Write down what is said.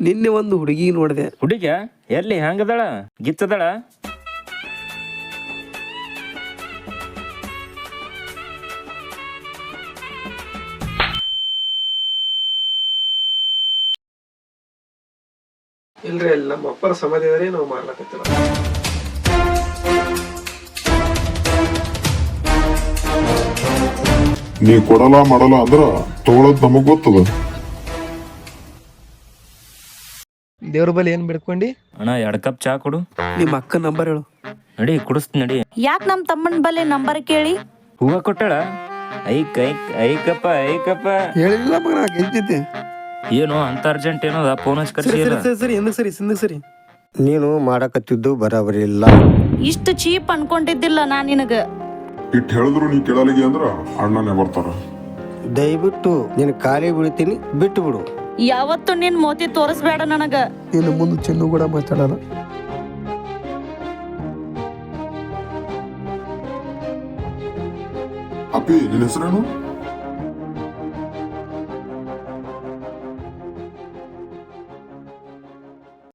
ನಿನ್ನೆ ಒಂದು ಹುಡುಗಿ ನೋಡಿದೆ. ಹುಡುಗ ಎಲ್ಲಿ ಹಂಗದಳ ಗಿಚ್ಚದಳ? ಇಲ್ರಿ ಅಲ್ಲಿ ನಮ್ಮ ಅಪ್ಪರ ಸಮಾಧಿ ಅದ್ರಿ ನಾವು ಮಾಡ್ಲಕತ್ತಿಲ್ಲ. ನೀ ಕೊಡಲ್ಲ ಮಾಡಲ್ಲ ಅಂದ್ರ ತಗೊಳದ್ ನಮಗ್ ಗೊತ್ತದ. ದೇವ್ರ ಬಳಿ ಏನ್ ಬಿಡ್ಕೊಂಡಿ? ಅಣ್ಣ 2 ಕಪ್ ಚಾ ಕೊಡು. ನಿಮ್ಮ ಅಕ್ಕ ನಂಬರ್ ಹೇಳು. ನಡಿ ಕುಡಿಸ್ತೀನಿ ನಡಿ. ಯಾಕೆ ನಮ್ಮ ತಮ್ಮನ ಬಲ್ಲಿ ನಂಬರ್ ಕೇಳಿ? ಹೂವ ಕೊಟ್ಟಳ? ಐಕಪ್ಪ ಹೇಳಿಲ್ಲ ಮಗ ಗೆಂತಿದ್ದೆ. ಏನು ಅಂತ ಅರ್ಜೆಂಟ್ ಏನದ ಫೋನ್ ಹಚ್ಚಿ ಕರ್ಸಿ. ಸರಿ ಹಿಂದಕ್ಕೆ ಸರಿ. ನೀನು ಮಾಡಕತ್ತಿದ್ದು ಬರಾಬರಿ ಇಲ್ಲ. ಇಷ್ಟು ಚೀಪ್ ಅನ್ಕೊಂಡಿದ್ದಿಲ್ಲ ನಾ ನಿನಗ. ಇಟ್ ಹೇಳಿದ್ರು ನೀ ಕೇಳಲಿಗೆ ಅಂದ್ರ ಅಣ್ಣನೇ ಬರ್ತಾರ. ದಯವಿಟ್ಟು ನಿನ್ ಕಾಲಿ ಬೀಳ್ತೀನಿ, ಬಿಟ್ಟು ಬಿಡು. ಯಾವತ್ತು ನಿನ್ ಮೋತಿ ತೋರಿಸ್ಬೇಡ ನನಗ. ಇನ್ನು ಮುಂದೆ ಚೆನ್ನು ಕೂಡ ಮಾತಾಡಲ್ಲ. ಅಪ್ಪಿ ನಿನ್ನ ಹೆಸರೇನು?